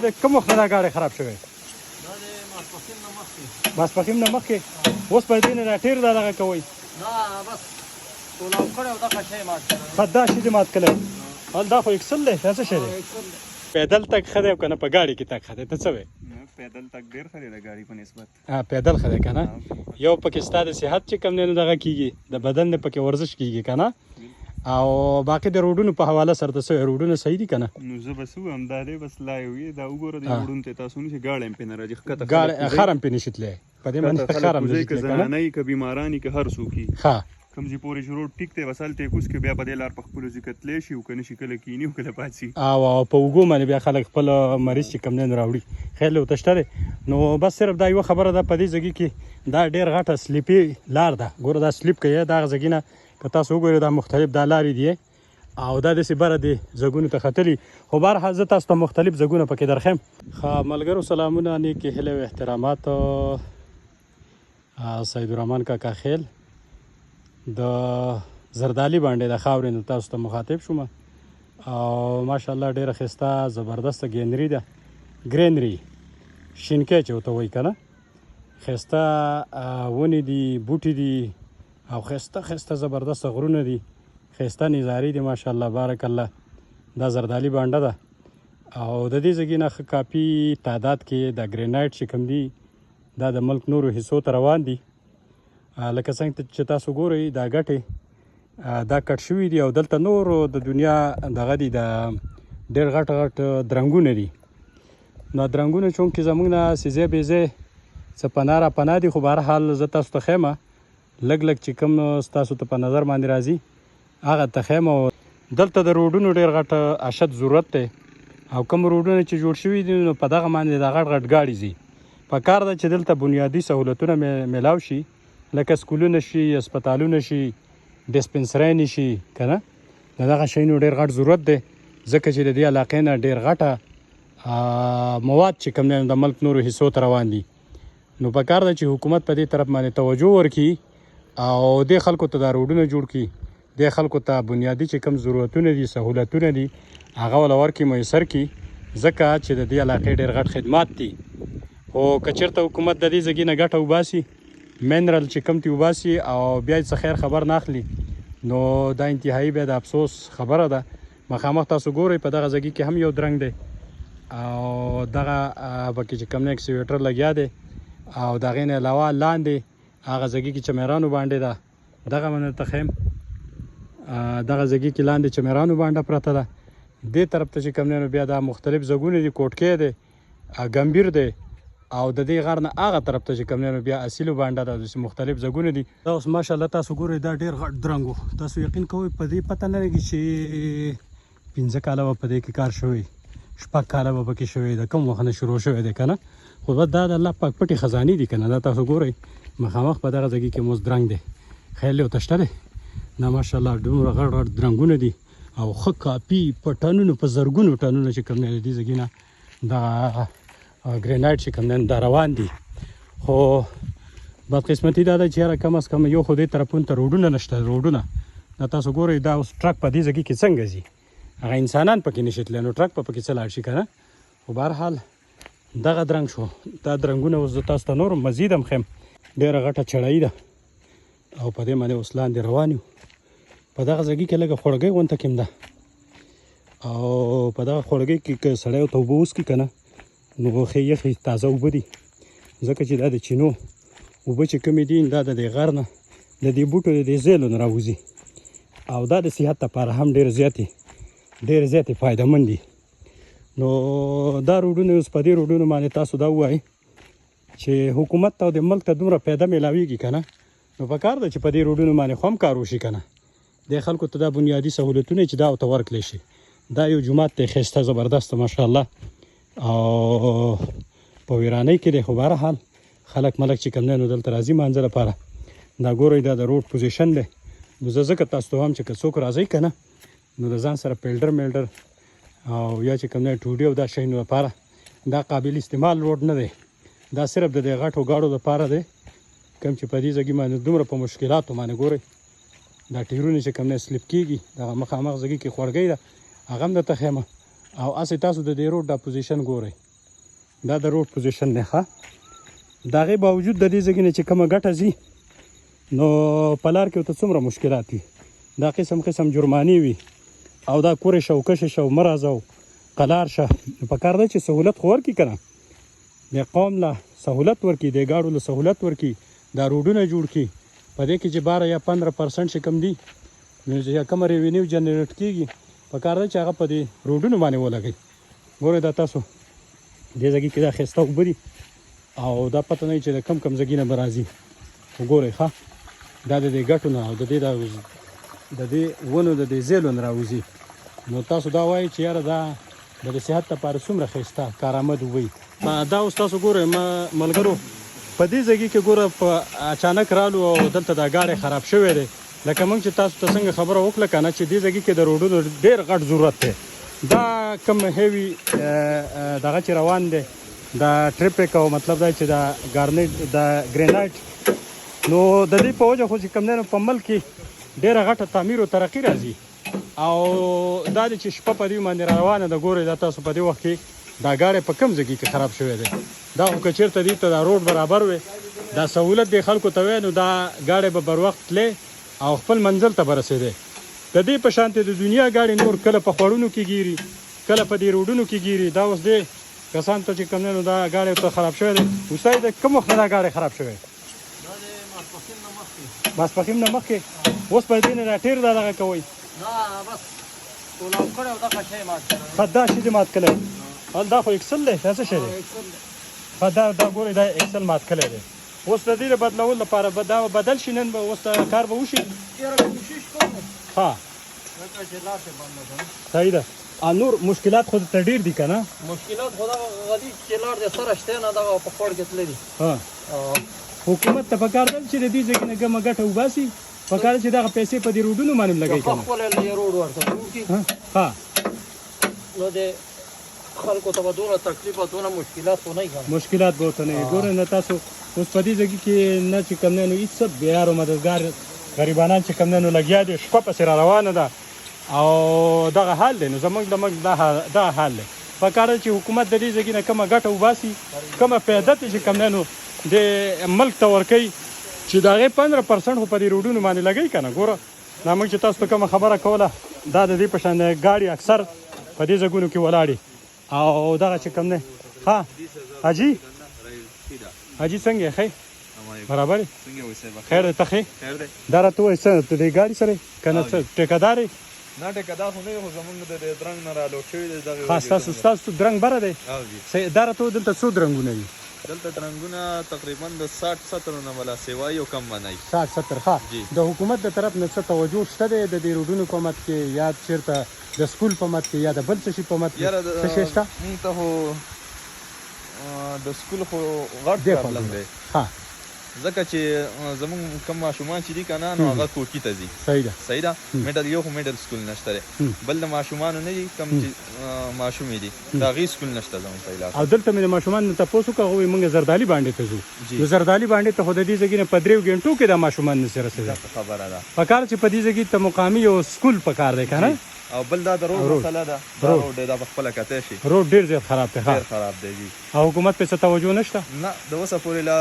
د کوم وخت نه دا ګاډی خراب شوی؟ دا د ماسپښین نه مخکې. ماسپښین نه مخکې؟ اوس په دې نه ټیر دا دغه کوئ؟ دا بس ټولاو کړی او دغه شی مات کړی. بس دا شي دې مات کړی. دا خو اکسل دی، دا څه شی دی؟ پیدل تګ ښه دی او که نه په ګاډي کې تګ ښه دی؟ ته څه وایې؟ پیدل تګ ډېر ښه دی د ګاډي په نسبت. پیدل ښه دی که نه؟ یو پکې ستا د صحت چې کوم دی نو دغه کېږي، د بدن نه پکې ورزش کېږي که نه؟ او باقي د روډونو په حواله سره ته څه وایې؟ روډونه صحیح دي که نه؟ نو زه به څه ووایم، دا دی بس لا یو یې دا وګوره د روډونو ته تاسو نشئ ګاډی هم پرې نه راځي. ښکته خر هم پرې نشي تللی، په دې باندې خر هم نشي تللی که نه؟ که زنانه یي که بیماران یي که هر څوک یي، ښه کوم ځای پورې چې روډ ټیک دی بس هلته یې کوز کړي، بیا په دې لار په خپلو ځي که تللی شي او که نه شي کله کیني او کله پاتې. او په اوږو باندې بیا خلک خپل مریض چې کوم دی نو راوړي. خیر له ورته شته دی. نو بس صرف دا یوه خبره ده په دې ځګي کې دا ډېر غټه سلیپي لار ده. ګوره دا سلیپ کوي دغه ځګي نه که تاسو وګورئ دا مختلف دا لارې دي او دا داسې بره دې ځګونو ته ختلي. خو بهرحال زه تاسو ته مختلف ځګونه پکې درښیم. ښه ملګرو سلامونه، نیکې هیلې او احترامات. سیدالرحمن کاکا خیل د زردالي باندې د خاورې نه تاسو ته مخاطب شوم او ماشاءالله ډېره ښایسته زبردسته ګرینري ده. ګرینري شینکی چې ورته وایي که نه؟ ښایسته ونې دي، بوټي دي او ښایسته ښایسته زبردسته غرونه دي، ښایسته نظارې دي ماشاءالله بارک الله. دا زردالي بانډه ده او د دې ځګي نه ښه کافي تعداد کې د ګرینایټ چې کوم دي دا د ملک نورو حصو ته روان دي. لکه څنګه چې تاسو ګورئ دا ګټې دا کټ شوي دي او دلته نورو د دنیا دغه دي د ډېر غټ غټ درنګونه دي. نو درنګونه چونکې زموږ نه سیزې بیزې څه پناه را پناه دي، خو بهرحال زه تاسو ته ښیم لږ لږ چې کوم ستاسو ته په نظر باندې راځي هغه ته ښیم. دلته د روډونو ډېر غټ اشد ضرورت دی او کوم روډونه چې جوړ شوي دي نو په دغه باندې د غټ غټ ګاډي ځي. په کار ده چې دلته بنیادي سهولتونه میلاو شي، لکه سکولونه شي، اسپتالونه شي، ډسپنسرۍ شي که نه؟ د دغه شیانو ډېر غټ ضرورت دی ځکه چې د دې علاقې نه ډېر غټه مواد چې کوم دی د ملک نورو حصو ته روان دي. نو په کار ده چې حکومت په دې طرف باندې توجه ورکړي او دې خلکو ته دا روډونه جوړ کړي، دې خلکو ته بنیادي چې کوم ضرورتونه دي سهولتونه دي هغه وله ورکړي، میسر کړي، ځکه چې د دې علاقې ډېر غټ خدمات دي. خو که چېرته حکومت د دې ځګي نه ګټه وباسي، منرل چې کوم تی وباسي او بیا څه خیر خبر نه اخلي نو دا انتهایی بیا د افسوس خبره ده. مخامخ تاسو ګورئ په دغه ځګي کې هم یو درنګ دی او دغه پکې چې کوم نه اکسیویټر لګیا دی او د هغې نه علاوه لاندې هغه ځګي کې چمیرانو باندې ده. دغه من درته ښیم دغه ځګي کې لاندې چمیرانو باندې پرته ده. دې طرف ته چې کوم نه بیا دا مختلف ځګونه دي، کوټکی دی، ګمبیر دی او د دې غر نه هغه طرف ته چې کوم نه بیا اصیلو باندې ده، داسې مختلف ځګونه دي. دا اوس ماشاءالله تاسو ګورئ دا ډېر غټ درنګ و. تاسو یقین کوئ په دې پته نه لګي چې 15 کاله به په دې کې کار شوی، 6 کاله به پکې شوی، د کوم وخت نه شروع شوی دی که نه؟ خو بس دا د الله پاک پټې خزانې دي که نه؟ دا تاسو ګورئ مخامخ په دغه ځګي کې موس درنګ دی، خیال ورته شته دی. دا ماشاءالله دومره غټ غټ درنګونه دي او ښه کاپي په ټنونو په زرګونو ټنونه چې کوم نه د دې ځګي نه دغه ګرینایټ چې کوم دی دا روان دي. خو بدقسمتي دا ده چې یاره کم از کم یو خو دې طرفونو ته روډونه نشته. روډونه دا تاسو ګورئ دا اوس ټرک په دې ځګي کې څنګه ځي، هغه انسانان پکې نشي تللی نو ټرک به پکې څه لاړ شي که نه؟ خو بهرحال دغه درنګ شو. دا درنګونه اوس زه تاسو ته نور مزید هم ښیم. ډېره غټه چړۍ ده او په دې باندې اوس لاندې روان یو. په دغه ځګي کې لږه خوړګۍ غونته کې ده او په دغه خوړګۍ کې که سړی ورته اوبه وڅکي که نه نو ښې یخې تازه اوبه دي، ځکه چې دا د چینو اوبه چې کومې دي دا د دې غر نه د دې بوټو د دې زیلو نه راوځي او دا د صحت لپاره هم ډېر زیاتې فایدهمند دي. نو دا روډونه اوس په دې روډونو باندې تاسو دا ووایئ چې حکومت ته او د ملک ته دومره پیدا میلاویږي که نه؟ نو په کار ده چې په دې روډونو باندې خو هم کار وشي که نه؟ دې خلکو ته دا بنیادي سهولتونه چې دا ورته ورکړلی شي. دا یو جومات دی ښایسته زبردسته ماشاءالله او په ویرانۍ کې دی، خو بهرحال خلک ملک چې کوم دی نو دلته راځي مانځه لپاره. دا ګورئ دا د روډ پوزیشن دی. نو زه ځکه تاسو ته وایم چې که څوک راځئ که نه نو د ځان سره پیلډر میلډر او یا چې کوم دی ټوډي او دا شیانو لپاره دا قابل استعمال روډ نه دی. دا صرف د دې غټو ګاډو لپاره دی کوم چې په دې ځګي باندې دومره په مشکلاتو باندې ګورئ دا ټیرونه چې کوم نه سلیپ کېږي دغه مخامخ ځګي کې خوړګۍ ده هغه هم درته ښیم او هسې تاسو د دې روډ دا پوزیشن ګورئ. دا د روډ پوزیشن دی ښه د هغې باوجود د دې ځای نه چې کومه ګټه ځي نو په لار کې ورته څومره مشکلات وي دا قسم قسم جرمانې وي او دا کورې شه او کشې شه او مه راځه او قلار شه نو پکار دی چې سهولت خو ورکړي که نه د قوم له سهولت ورکړي د ګاډو له سهولت ورکړي دا روډونه جوړ کړي په دې کې چې 12 یا 15% چې کم دي نو چې کومه ریونیو جنریټ کېږي پکار دی چې هغه په دې روډونو باندې ولګوي ګورئ دا تاسو دې ځای کې دا ښایسته اوبه دي او دا پته نه وي چې د کم کم ځای نه به راځي وګورئ ښه دا د دې ګټو نه او د دې ونو د دې زیلو نه راوځي نو تاسو دا وایئ چې یاره دا د صحت لپاره څومره ښایسته کارآمد وي دا اوس تاسو ګورئ ملګرو په دې ځای کې ګوره په اچانک رالو او دلته دا ګاډی خراب شوی دی لکه موږ چې تاسو ته څنګه خبره وکړه که نه چې دې ځای کې د روډونو ډېر غټ ضرورت دی دا کم هیوي دغه چې روان دی دا ټریفک او مطلب دا چې دا ګرینایټ نو د دې په وجه خو چې کوم دی نو په ملک کې ډېره غټه تعمیر او ترقي راځي او دا دی چې شپه په دې باندې روانه ده ګورئ دا تاسو په دې وخت کې دا ګاډی په کم ځای کې خراب شوی دی دا خو که چېرته دې ته دا روډ برابر وي دا سهولت دی خلکو ته وی نو دا ګاډی به بر وخت تللی او خپل منزل ته به رسېدی د دې په شانتې د دنیا ګاډي نور کله په خوړونو کې ګیري کله په دې روډونو کې ګیري دا اوس دې کسان ته چې کوم دی نو دا ګاډی ورته خراب شوی دی اوسای د کوم وخت نه دا ګاډی خراب شوی ماسپښین نه مخکې اوس په دې نه دا ټیر دا دغه کوئ نه بس کولاو کړی او دغه شی مات کړی دا شي دې مات کړی دا خو اکسل دی دا څه شی دی دا ګورئ دا اکسل مات کړی دی اوس د دې بدلول لپاره دا بدل شي نن به اوس کار به وشي یاره کوشش کوم ها لکه چې لار ته بند ده صحیح ده نور مشکلات خو ته ډېر دي که نه مشکلات خو دغه غدي چې لار دې سره شته نه دغه په خوړ کې تللی دي ها حکومت ته پکار ده چې د دې ځای نه کومه ګټه وباسي پکار چې دغه پیسې په دې روډونو باندې لګوي که نه خپل یې روډ ورته وکړي ها نو د خلکو ته به دونه تکلیف او دونه مشکلات خو نه وي مشکلات به ورته نه وي ګورئ نه تاسو اوس په دې ځای کې نه چې کوم دی نو هېڅ بیار او مددګار غریبانان چې کوم دی نو لګیا دي شپه پسې را روانه ده او دغه حال دی نو زموږ دغه حال دی پکار ده چې حکومت د دې ځای نه کومه ګټه وباسي کومه پیدا چې کوم دی نو د ملک ته ورکوي چې د هغې 15% خو په دې روډونو باندې لګوي که نه ګوره دا موږ چې تاسو ته کومه خبره کوله دا د دې په شان ګاډي اکثر په دې ځایونو کې ولاړې او دغه چې کوم دی ها حاجي حاجي څنګه یې ښه برابر خیر دی ته ښې دا راته ووایه څه ته دې ګاډي سره که نه څه ټیکهدار یې نه ټیکهدار خو نه یم خو زمونږ د درنګ نه رالوټ شوي دی دغه ها ستاسو درنګ بره دی دا راته ووایه دلته څو درنګونه وي دلته درنګونه تقریبا د 60-70 نه ولا سیوا یو کم باندې 60-70 ښه د حکومت د طرف نه څه توجه شته دی د دې روډونو په مت کې یا چېرته د سکول په مت کې یا د بل څه شي په مت کې څه شی شته مونږ ته خو د سکول خو غټ پرابلم دی ها ځکه چې زمونږ کوم ماشومان چې دي که نه نو هغه کوټي ته ځي صحیح ده میډل یو خو میډل سکول نشته دی بل د ماشومانو نه دي کوم چې ماشومې دي د هغې سکول نشته زموږ په علاقه او دلته مې د ماشومانو نه تپوس وکړه هغوی موږ زردالي باندې ته ځو نو زردالي باندې ته خو د دې ځای نه په 3 غنټو کې د ماشومان نسي رسېدلی خبره ده پکار چې په دې ځای ته مقامي یو سکول پکار دی که نه او بل دا د روډ مسله ده دا روډ دا په خپله کتی شي روډ ډېر زیات خراب دی ډېر خراب دی جي او حکومت پې څه توجه نشته نه د اوسه پورې لا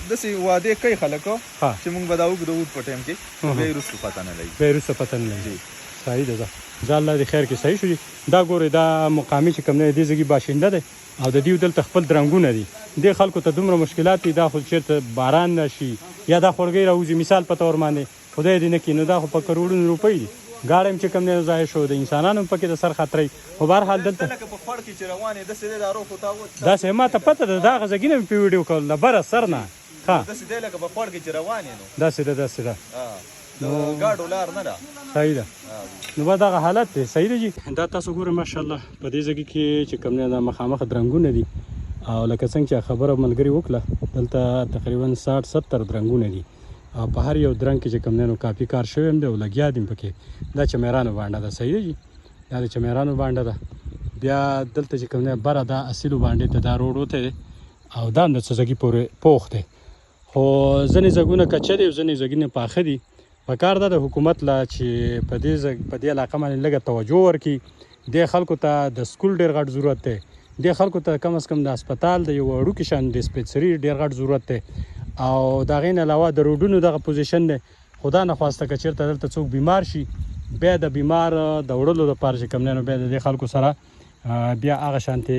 داسې وعدې کوي خلکو چې موږ به دا وګړو په ټایم کې بیا یې وروسته پته نه لګي بیا یې وروسته پته نه لګي صحیح ده دا الله دې خیر کې صحیح شو دا ګورئ دا مقامي چې کوم دی دې ځای باشنده دی او د دې دلته خپل درنګونه دي دې خلکو ته دومره مشکلات دي دا خو چېرته باران نه شي یا دا خورګۍ راوځي مثال په طور باندې خدای دې نه کړي نو دا خو په کروڑونو روپۍ دي ګاډی هم چې کوم دی ظاهر شو د انسانانو هم پکې د سر خطرې خو بهرحال دلته لکه په خوړ کې چې روان یې داسې دی دا روغ خو تا داسې ما ته پته ده دا غږ نه مې په ویډیو کول له بره سر نه ښه داسې دی لکه په خوړ کې چې روان یې نو داسې ده د ګاډو لار نه ده صحیح ده نو به دغه حالت دی صحیح دی جي دا تاسو ګورئ ماشاءالله په دې ځای کې چې کوم دی دا مخامخ درنګونه دي او لکه څنګه چې خبره ملګري وکړه دلته تقریبا 60-70 درنګونه دي او په هر یو درنګ کې چې کوم دی نو کافي کار شوی هم دی او لګیا دي پکې دا چمیرانو بانډه ده صحیح دی جي دا د چمیرانو بانډه ده بیا دلته چې کوم دی بره دا اصلو باندې ته دا روډ وتی دی او دا هم د څه ځګي پورې پوخ دی خو ځینې ځګونه کچه دي او ځینې ځګونه پاخه دي پکار ده د حکومت لا چې په دې علاقه باندې لږه توجه ورکړي دې خلکو ته د سکول ډېر غټ ضرورت دی دې خلکو ته کم از کم د هسپتال د یو وړوکي شان ډسپنسري ډېر غټ ضرورت دی او د هغې نه علاوه د روډونو دغه پوزیشن دی خدا نخواسته که چېرته دلته څوک بیمار شي بیا د بیمار د وړلو دپاره چې کوم دی نو بیا د دې خلکو سره بیا هغه شانتې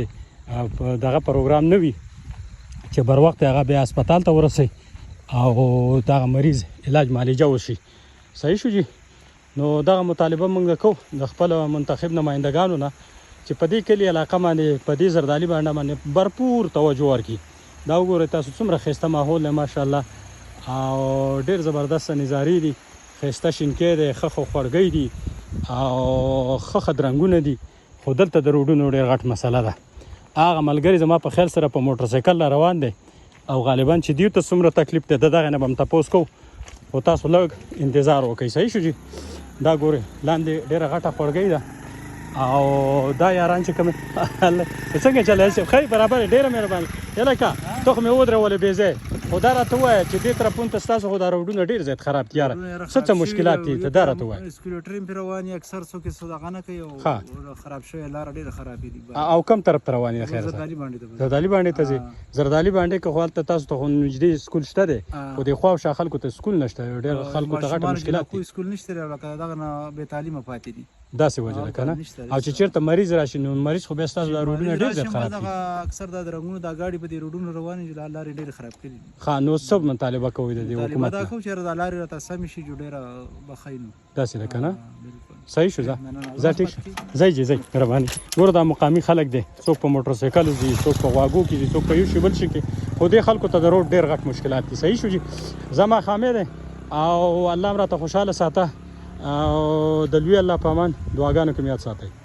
دغه پروګرام نه وي چې بر وخت هغه بیا هسپتال ته ورسوي او دغه مریض علاج معالجه وشي. صحیح شو جي. نو دغه مطالبه موږ کوو د خپل منتخب نمایندګانو نه چې په دې کلي علاقه باندې په دې زردالي بانډه باندې بھرپور توجه ورکړي. دا وګورئ تاسو څومره ښایسته ماحول دی ماشاءالله او ډېر زبردست نظارې دي، ښایسته شینکۍ دی، ښه خوړګۍ دي او ښه رنګونه دي، خو دلته د روډونو ډېر غټ مسله ده. هغه ملګری زما په خیال سره په موټر سایکل روان دی او غالبا چې دیو ته څومره تکلیف دی د دغه نه به هم تپوس کوو خو تاسو لږ انتظار وکړئ. صحیح شو جي. دا ګورئ لاندې ډېره غټه خوړګۍ ده او دا یاران چې کوم څنګه چلای شي خی برابر ډېره مهرباني یلکه ته خو مې ودرولې بې ځای خو دا راته ووایه چې دې طرفون ته ستاسو خو دا روډونه ډېر زیات خراب دي یاره څه مشکلات دي ته دا راته ووایه. سکوټرین پرې روان یې اکثر څوک یې دغه نه کوي او خراب شوې لاره ډېره خرابې دي. او کوم طرف ته روان یې خیر زردالي باندې ته زردالي باندې ته ځي زردالي باندې که خو هلته تاسو ته خو نږدې سکول شته دی خو دې خوا شا خلکو ته سکول نشته ډېر خلکو ته غټ مشکلات دي. سکول نشته لکه دغه نه بې تعلیمه پاتې دي داسې وجه ده که نه او چې چېرته مریض راشي نو مریض خو بیا ستاسو دا روډونه ډېر زیات خراب دي. اکثر دا د رنګونو دا ګاډي په دې روډونو روانې دي لارې ډېرې خراب کړي دي. ښه نو څه مطالبه کوئ د دې حکومت دا کوم چې دا لارې راته سمې شي جو ډېره به ښه نو داسې ده که نه صحیح شو ځه ټیک ځئ جي ځئ مهرباني. ګوره دا مقامي خلک دی څوک په موټر سایکل ځي څوک په غواګو کې ځي څوک په یو شي بل شي کې خو دې خلکو ته د روډ ډېر غټ مشکلات دي. صحیح شو جي. زما خامې دی او الله هم راته خوشحاله ساته او د لوی الله په امان دعاګانو کې مې یاد ساتئ.